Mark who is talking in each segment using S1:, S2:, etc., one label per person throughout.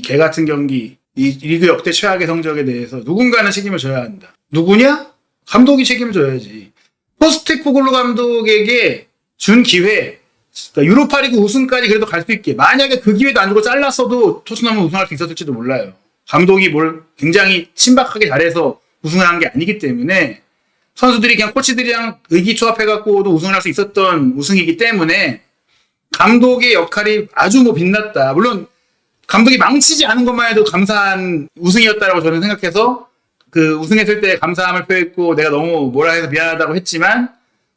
S1: 개 같은 경기, 이 리그 역대 최악의 성적에 대해서 누군가는 책임을 져야 한다. 누구냐? 감독이 책임을 져야지. 포스테코글루 감독에게 준 기회, 그러니까 유로파리그 우승까지 그래도 갈 수 있게, 만약에 그 기회도 안 주고 잘랐어도 토트넘은 우승할 수 있었을지도 몰라요. 감독이 뭘 굉장히 신박하게 잘해서 우승을 한 게 아니기 때문에 선수들이 그냥 코치들이랑 의기투합해갖고도 우승을 할 수 있었던 우승이기 때문에 감독의 역할이 아주 빛났다. 물론 감독이 망치지 않은 것만 해도 감사한 우승이었다라고 저는 생각해서 그 우승했을 때 감사함을 표했고 내가 너무 뭐라 해서 미안하다고 했지만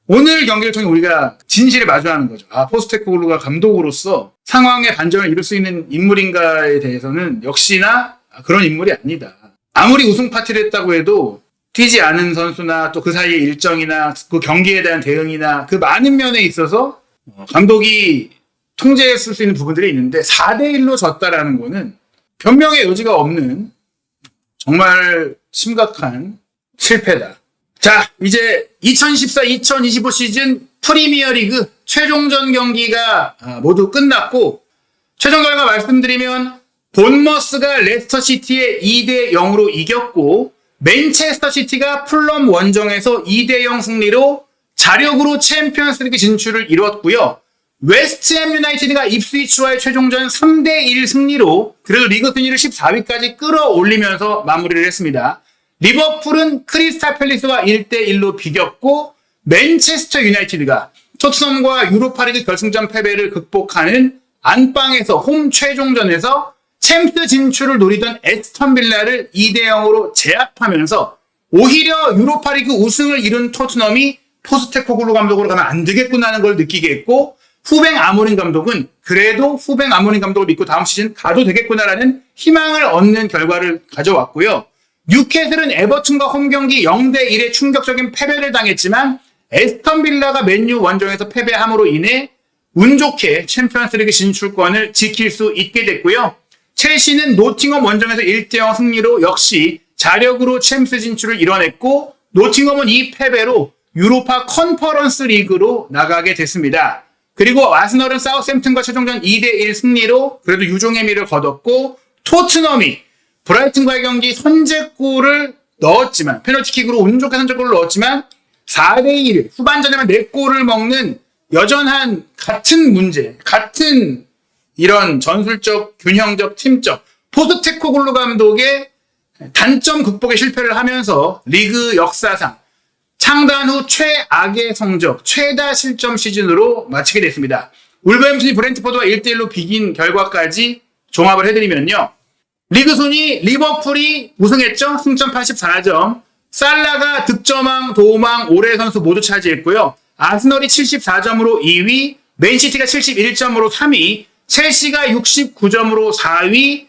S1: 오늘 경기를 통해 우리가 진실에 마주하는 거죠. 포스테코글루가 감독으로서 상황의 반전을 이룰 수 있는 인물인가에 대해서는 역시나 그런 인물이 아니다. 아무리 우승 파티를 했다고 해도 뛰지 않은 선수나 또 그 사이의 일정이나 그 경기에 대한 대응이나 그 많은 면에 있어서 감독이 통제했을 수 있는 부분들이 있는데 4대1로 졌다라는 거는 변명의 여지가 없는 정말 심각한 실패다. 자, 이제 2014-2025 시즌 프리미어리그 최종전 경기가 모두 끝났고 최종 결과 말씀드리면 본머스가 레스터시티에 2대0으로 이겼고 맨체스터시티가 풀럼 원정에서 2대0 승리로 자력으로 챔피언스리그 진출을 이뤘고요. 웨스트햄 유나이티드가 입스위치와의 최종전 3대1 승리로 그래도 리그 순위를 14위까지 끌어올리면서 마무리를 했습니다. 리버풀은 크리스탈 팰리스와 1대1로 비겼고 맨체스터 유나이티드가 토트넘과 유로파리그 결승전 패배를 극복하는 안방에서 홈 최종전에서 챔스 진출을 노리던 에스턴 빌라를 2대0으로 제압하면서 오히려 유로파리그 우승을 이룬 토트넘이 포스테코글루 감독으로 가면 안 되겠구나 하는 걸 느끼게 했고 후뱅 아모린 감독은 그래도 후뱅 아모린 감독을 믿고 다음 시즌 가도 되겠구나라는 희망을 얻는 결과를 가져왔고요. 뉴캐슬은 에버튼과 홈경기 0대1의 충격적인 패배를 당했지만 에스턴 빌라가 맨유 원정에서 패배함으로 인해 운 좋게 챔피언스리그 진출권을 지킬 수 있게 됐고요. 첼시는 노팅엄 원정에서 1대0 승리로 역시 자력으로 챔스 진출을 이뤄냈고 노팅엄은 이 패배로 유로파 컨퍼런스 리그로 나가게 됐습니다. 그리고 아스널은 사우샘튼과 최종전 2대1 승리로 그래도 유종의 미를 거뒀고 토트넘이 브라이튼과의 경기 선제골을 넣었지만 페널티킥으로 운 좋게 선제골을 넣었지만 4대1 후반전에만 4골을 먹는 여전한 같은 문제, 같은 이런 전술적, 균형적, 팀적 포스테코글루 감독의 단점 극복에 실패를 하면서 리그 역사상 창단 후 최악의 성적, 최다 실점 시즌으로 마치게 됐습니다. 울버햄튼이 브렌트포드와 1대1로 비긴 결과까지 종합을 해드리면요. 리그 순위 리버풀이 우승했죠. 승점 84점. 살라가 득점왕, 도움왕, 올해의 선수 모두 차지했고요. 아스널이 74점으로 2위, 맨시티가 71점으로 3위, 첼시가 69점으로 4위,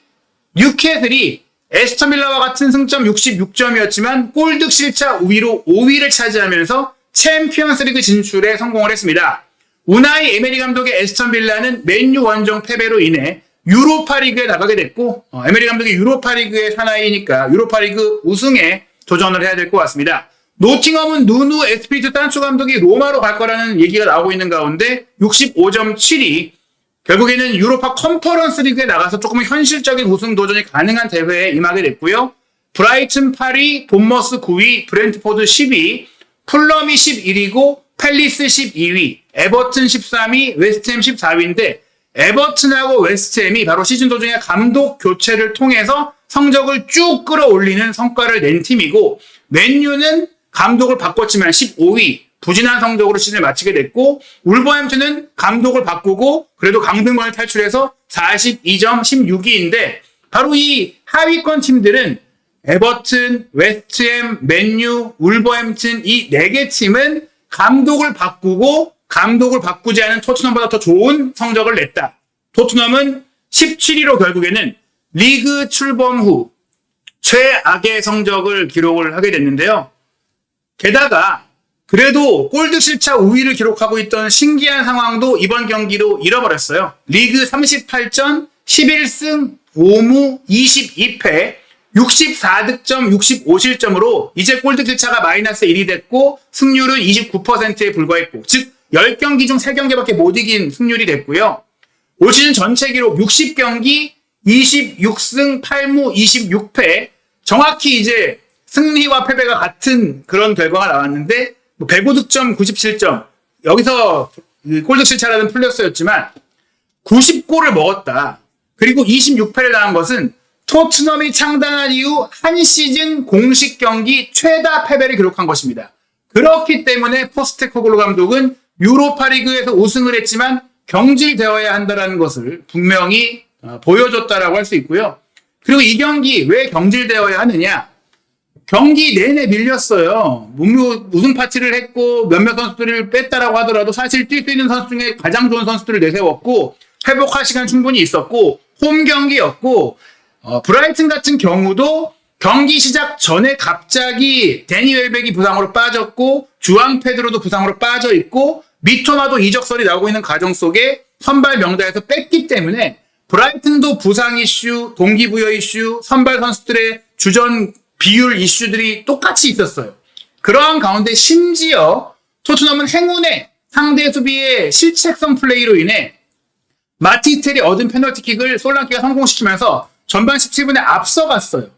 S1: 뉴캐슬이 에스턴 빌라와 같은 승점 66점이었지만 골득 실차 우위로 5위를 차지하면서 챔피언스리그 진출에 성공을 했습니다. 우나이 에메리 감독의 에스턴 빌라는 맨유 원정 패배로 인해 유로파리그에 나가게 됐고 에메리 감독이 유로파리그의 사나이니까 유로파리그 우승에 도전을 해야 될 것 같습니다. 노팅엄은 누누 에스피리투 산초 감독이 로마로 갈 거라는 얘기가 나오고 있는 가운데 65점 7위, 결국에는 유로파 컨퍼런스 리그에 나가서 조금 현실적인 우승 도전이 가능한 대회에 임하게 됐고요. 브라이튼 8위, 본머스 9위, 브렌트포드 10위, 풀럼이 11위고 팰리스 12위, 에버튼 13위, 웨스트햄 14위인데 에버튼하고 웨스트햄이 바로 시즌 도중에 감독 교체를 통해서 성적을 쭉 끌어올리는 성과를 낸 팀이고 맨유는 감독을 바꿨지만 15위, 부진한 성적으로 시즌을 마치게 됐고 울버햄튼은 감독을 바꾸고 그래도 강등권을 탈출해서 42점 16위인데 바로 이 하위권 팀들은 에버튼, 웨스트햄, 맨유, 울버햄튼 이 4개 팀은 감독을 바꾸고 감독을 바꾸지 않은 토트넘보다 더 좋은 성적을 냈다. 토트넘은 17위로 결국에는 리그 출범 후 최악의 성적을 기록을 하게 됐는데요. 게다가 그래도 골드 실차 우위를 기록하고 있던 신기한 상황도 이번 경기로 잃어버렸어요. 리그 38전 11승 5무 22패 64득점 65실점으로 이제 골드 실차가 마이너스 1이 됐고 승률은 29%에 불과했고 즉 10경기 중 3경기밖에 못 이긴 승률이 됐고요. 올 시즌 전체 기록 60경기 26승 8무 26패. 정확히 이제 승리와 패배가 같은 그런 결과가 나왔는데 105득점 97점. 여기서 골득실 차라는 플러스였지만 90골을 먹었다. 그리고 26패를 당한 것은 토트넘이 창단한 이후 한 시즌 공식 경기 최다 패배를 기록한 것입니다. 그렇기 때문에 포스테코글루 감독은 유로파리그에서 우승을 했지만 경질되어야 한다는 것을 분명히 보여줬다라고 할 수 있고요. 그리고 이 경기 왜 경질되어야 하느냐? 경기 내내 밀렸어요. 우승 파티를 했고 몇몇 선수들을 뺐다라고 하더라도 사실 뛸 수 있는 선수 중에 가장 좋은 선수들을 내세웠고 회복할 시간 충분히 있었고 홈 경기였고 브라이튼 같은 경우도 경기 시작 전에 갑자기 데니 웰백이 부상으로 빠졌고 주앙 페드로도 부상으로 빠져 있고 미토마도 이적설이 나오고 있는 과정 속에 선발 명단에서 뺐기 때문에 브라이튼도 부상 이슈, 동기부여 이슈, 선발 선수들의 주전 비율 이슈들이 똑같이 있었어요. 그러한 가운데 심지어 토트넘은 행운의 상대 수비의 실책성 플레이로 인해 마티스텔이 얻은 페널티킥을 솔랑키가 성공시키면서 전반 17분에 앞서갔어요.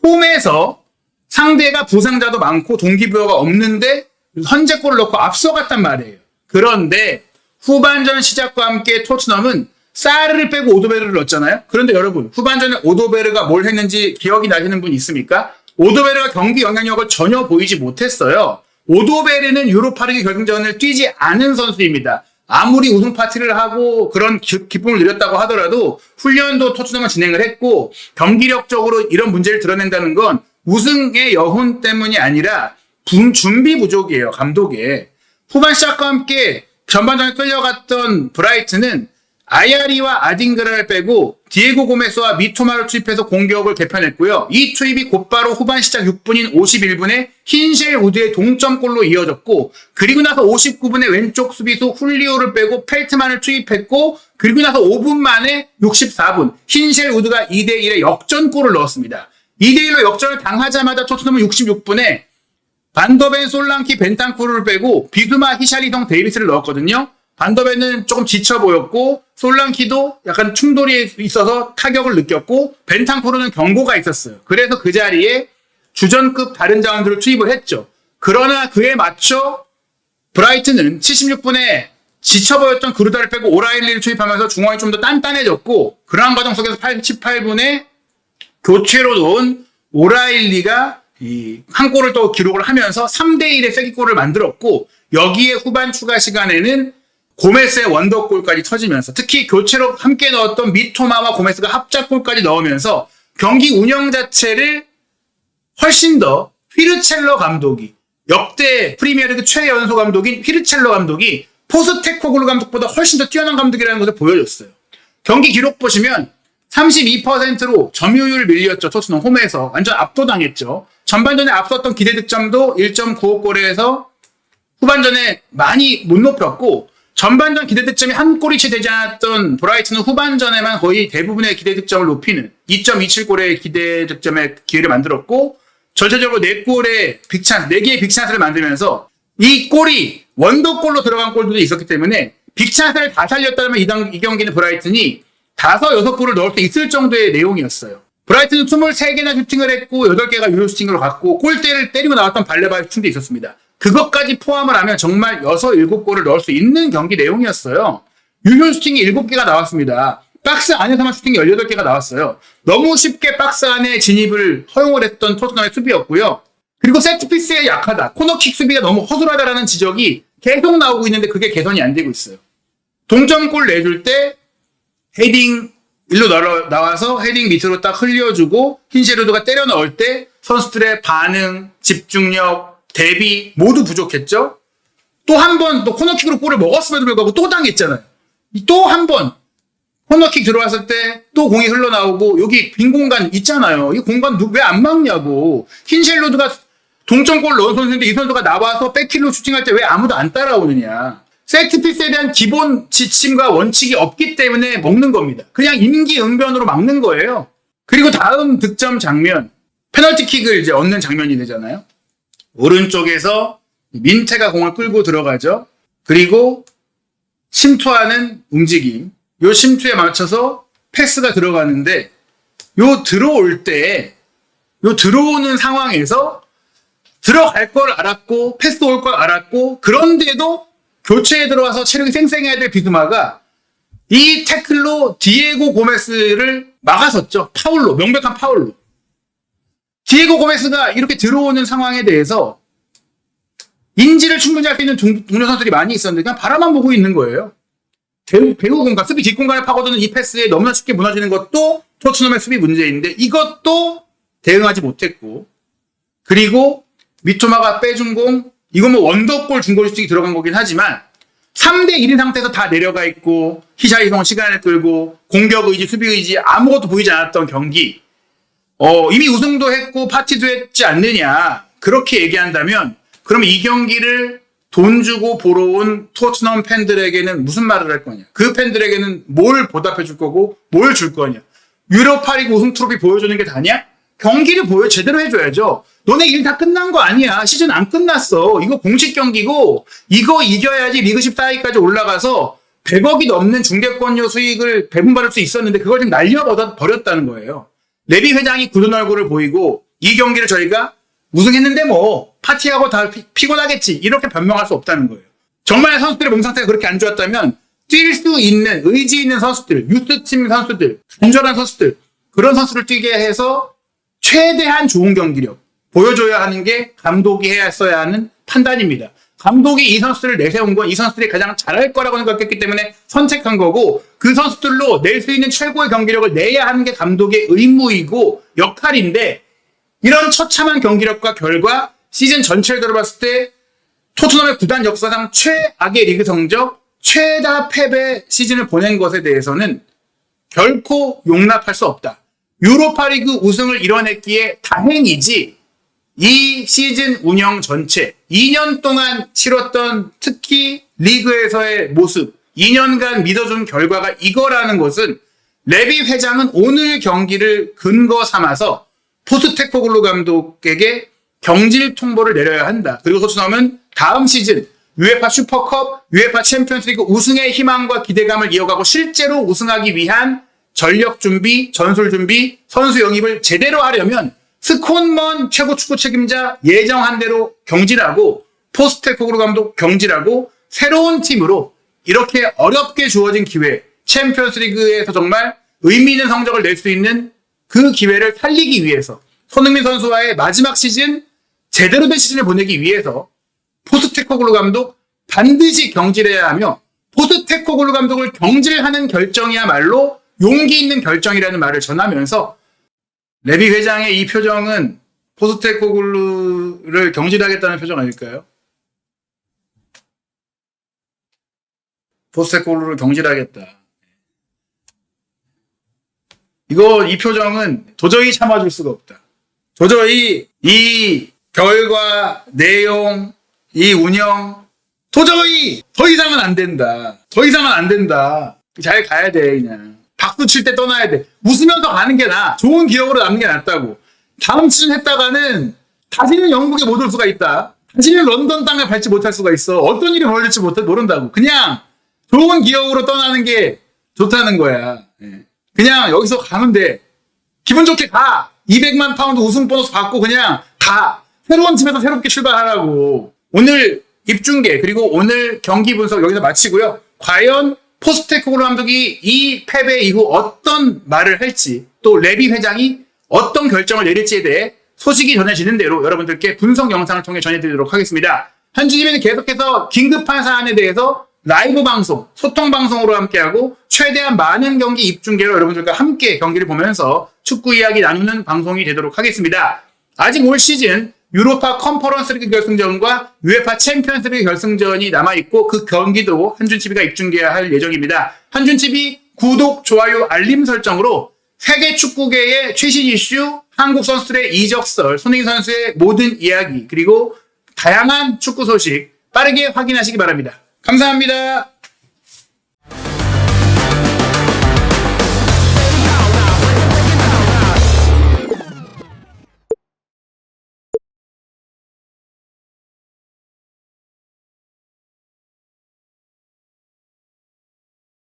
S1: 홈에서 상대가 부상자도 많고 동기부여가 없는데 선제골을 넣고 앞서갔단 말이에요. 그런데 후반전 시작과 함께 토트넘은 사르를 빼고 오도베르를 넣었잖아요. 그런데 여러분 후반전에 오도베르가 뭘 했는지 기억이 나시는 분 있습니까? 오도베르가 경기 영향력을 전혀 보이지 못했어요. 오도베르는 유로파리그 결승전을 뛰지 않은 선수입니다. 아무리 우승 파티를 하고 그런 기쁨을 누렸다고 하더라도 훈련도 토트넘은 진행을 했고 경기력적으로 이런 문제를 드러낸다는 건 우승의 여훈 때문이 아니라 준비 부족이에요. 감독의. 후반 시작과 함께 전반전에 끌려갔던 브라이튼은 아야리와 아딩그라를 빼고 디에고 고메스와 미토마를 투입해서 공격을 개편했고요. 이 투입이 곧바로 후반 시작 6분인 51분에 흰쉘 우드의 동점골로 이어졌고 그리고 나서 59분에 왼쪽 수비수 훌리오를 빼고 펠트만을 투입했고 그리고 나서 5분 만에 64분 흰쉘 우드가 2대1의 역전골을 넣었습니다. 2대1로 역전을 당하자마자 토트넘은 66분에 반더벤, 솔랑키, 벤탄쿠르를 빼고 비수마, 히샬리성, 데이비스를 넣었거든요. 반더벤은 조금 지쳐 보였고 솔랑키도 약간 충돌이 있어서 타격을 느꼈고 벤탄쿠르는 경고가 있었어요. 그래서 그 자리에 주전급 다른 자원들을 투입을 했죠. 그러나 그에 맞춰 브라이튼은 76분에 지쳐 보였던 그루다를 빼고 오라일리를 투입하면서 중앙이 좀 더 단단해졌고 그러한 과정 속에서 88분에 교체로 넣은 오라일리가 한 골을 또 기록을 하면서 3대1의 쐐기골을 만들었고 여기에 후반 추가 시간에는 고메스의 원더골까지 터지면서 특히 교체로 함께 넣었던 미토마와 고메스가 합작골까지 넣으면서 경기 운영 자체를 훨씬 더 휘르첼러 감독이 역대 프리미어리그 최연소 감독인 휘르첼러 감독이 포스테코글루 감독보다 훨씬 더 뛰어난 감독이라는 것을 보여줬어요. 경기 기록 보시면 32%로 점유율 밀렸죠. 토트넘 홈에서 완전 압도당했죠. 전반전에 앞섰던 기대 득점도 1.95골에서 후반전에 많이 못 높였고 전반전 기대 득점이 한 골이 채 되지 않았던 브라이튼은 후반전에만 거의 대부분의 기대 득점을 높이는 2.27골의 기대 득점의 기회를 만들었고 전체적으로 4골의 빅찬스, 4개의 빅찬스를 만들면서 이 골이 원더골로 들어간 골도 있었기 때문에 빅찬스를 다 살렸다면 이 경기는 브라이튼이 5, 6골을 넣을 수 있을 정도의 내용이었어요. 브라이튼은 23개나 슈팅을 했고 8개가 유효 슈팅으로 갔고 골대를 때리고 나왔던 발레바의 슈팅도 있었습니다. 그것까지 포함을 하면 정말 6, 7골을 넣을 수 있는 경기 내용이었어요. 유효 슈팅이 7개가 나왔습니다. 박스 안에서만 슈팅이 18개가 나왔어요. 너무 쉽게 박스 안에 진입을 허용을 했던 토트넘의 수비였고요. 그리고 세트피스에 약하다. 코너킥 수비가 너무 허술하다라는 지적이 계속 나오고 있는데 그게 개선이 안 되고 있어요. 동점골 내줄 때 헤딩 일로 나와서 헤딩 밑으로 딱 흘려주고 흰셰르드가 때려 넣을 때 선수들의 반응, 집중력, 대비 모두 부족했죠. 또 한 번 또 코너킥으로 골을 먹었음에도 불구하고 또 당했잖아요. 또 한 번 코너킥 들어왔을 때 또 공이 흘러나오고 여기 빈 공간 있잖아요. 이 공간 왜 안 막냐고. 흰셰르드가 동점골 넣은 선수인데 이 선수가 나와서 백힐로 슈팅할 때 왜 아무도 안 따라오느냐. 세트피스에 대한 기본 지침과 원칙이 없기 때문에 먹는 겁니다. 그냥 임기응변으로 막는 거예요. 그리고 다음 득점 장면, 페널티킥을 이제 얻는 장면이 되잖아요. 오른쪽에서 민테가 공을 끌고 들어가죠. 그리고 침투하는 움직임. 요 침투에 맞춰서 패스가 들어가는데 들어오는 상황에서 들어갈 걸 알았고 패스 올 걸 알았고 그런데도 교체에 들어와서 체력이 쌩쌩해야 될 비스마가 이 태클로 디에고 고메스를 막아섰죠. 파울로, 명백한 파울로. 디에고 고메스가 이렇게 들어오는 상황에 대해서 인지를 충분히 할 수 있는 동료 선수들이 많이 있었는데 그냥 바라만 보고 있는 거예요. 배우 공간, 수비 뒷공간을 파고드는 이 패스에 너무나 쉽게 무너지는 것도 토트넘의 수비 문제인데 이것도 대응하지 못했고, 그리고 미토마가 빼준 공, 이건 뭐 원더골 중거리 슈팅이 들어간 거긴 하지만 3대 1인 상태에서 다 내려가 있고 히샤이송 시간을 끌고 공격 의지, 수비 의지 아무것도 보이지 않았던 경기, 이미 우승도 했고 파티도 했지 않느냐, 그렇게 얘기한다면 그러면 이 경기를 돈 주고 보러 온 토트넘 팬들에게는 무슨 말을 할 거냐, 그 팬들에게는 뭘 보답해 줄 거고 뭘 줄 거냐, 유로파리그 우승 트로피 보여주는 게 다냐? 경기를 제대로 해줘야죠. 너네 일 다 끝난 거 아니야. 시즌 안 끝났어. 이거 공식 경기고 이거 이겨야지 리그 14위까지 올라가서 100억이 넘는 중계권료 수익을 배분받을 수 있었는데 그걸 지금 날려버렸다는 거예요. 레비 회장이 굳은 얼굴을 보이고 이 경기를 저희가 우승했는데 뭐 파티하고 다 피곤하겠지 이렇게 변명할 수 없다는 거예요. 정말 선수들의 몸 상태가 그렇게 안 좋았다면 뛸 수 있는 의지 있는 선수들, 유스팀 선수들, 간절한 선수들, 그런 선수를 뛰게 해서 최대한 좋은 경기력 보여줘야 하는 게 감독이 했어야 하는 판단입니다. 감독이 이 선수들을 내세운 건 이 선수들이 가장 잘할 거라고 생각했기 때문에 선택한 거고, 그 선수들로 낼 수 있는 최고의 경기력을 내야 하는 게 감독의 의무이고 역할인데, 이런 처참한 경기력과 결과 시즌 전체를 들어봤을 때 토트넘의 구단 역사상 최악의 리그 성적, 최다 패배 시즌을 보낸 것에 대해서는 결코 용납할 수 없다. 유로파리그 우승을 이뤄냈기에 다행이지 이 시즌 운영 전체 2년 동안 치렀던 특히 리그에서의 모습, 2년간 믿어준 결과가 이거라는 것은 레비 회장은 오늘 경기를 근거 삼아서 포스테코글루 감독에게 경질 통보를 내려야 한다. 그리고 토트넘은 다음 시즌 UEFA 슈퍼컵, UEFA 챔피언스리그 우승의 희망과 기대감을 이어가고 실제로 우승하기 위한 전력 준비, 전술 준비, 선수 영입을 제대로 하려면 스콘먼 최고 축구 책임자 예정한 대로 경질하고 포스테코글루 감독 경질하고 새로운 팀으로 이렇게 어렵게 주어진 기회, 챔피언스리그에서 정말 의미 있는 성적을 낼 수 있는 그 기회를 살리기 위해서 손흥민 선수와의 마지막 시즌, 제대로 된 시즌을 보내기 위해서 포스테코글루 감독 반드시 경질해야 하며, 포스테코글루 감독을 경질하는 결정이야말로 용기 있는 결정이라는 말을 전하면서, 레비 회장의 이 표정은 포스테코글루를 경질하겠다는 표정 아닐까요? 포스테코글루를 경질하겠다. 이 표정은 도저히 참아줄 수가 없다. 도저히 이 결과, 내용, 이 운영, 도저히 더 이상은 안 된다. 더 이상은 안 된다. 잘 가야 돼, 그냥. 박수 칠 때 떠나야 돼. 웃으면서 가는 게 나아. 좋은 기억으로 남는 게 낫다고. 다음 시즌 했다가는 다시는 영국에 못 올 수가 있다. 다시는 런던 땅을 밟지 못할 수가 있어. 어떤 일이 벌어질지 모른다고. 그냥 좋은 기억으로 떠나는 게 좋다는 거야. 그냥 여기서 가면 돼. 기분 좋게 가. 200만 파운드 우승 보너스 받고 그냥 가. 새로운 팀에서 새롭게 출발하라고. 오늘 입중계 그리고 오늘 경기 분석 여기서 마치고요. 과연 포스테코글루 감독이 이 패배 이후 어떤 말을 할지, 또 레비 회장이 어떤 결정을 내릴지에 대해 소식이 전해지는 대로 여러분들께 분석 영상을 통해 전해드리도록 하겠습니다. 한주님에는 계속해서 긴급한 사안에 대해서 라이브 방송, 소통 방송으로 함께하고 최대한 많은 경기 입중계로 여러분들과 함께 경기를 보면서 축구 이야기 나누는 방송이 되도록 하겠습니다. 아직 올 시즌 유로파 컨퍼런스 리그 결승전과 UEFA 챔피언스 리그 결승전이 남아있고 그 경기도 한준TV가 입중계할 예정입니다. 한준TV 구독, 좋아요, 알림 설정으로 세계 축구계의 최신 이슈, 한국 선수들의 이적설, 손흥민 선수의 모든 이야기, 그리고 다양한 축구 소식 빠르게 확인하시기 바랍니다. 감사합니다.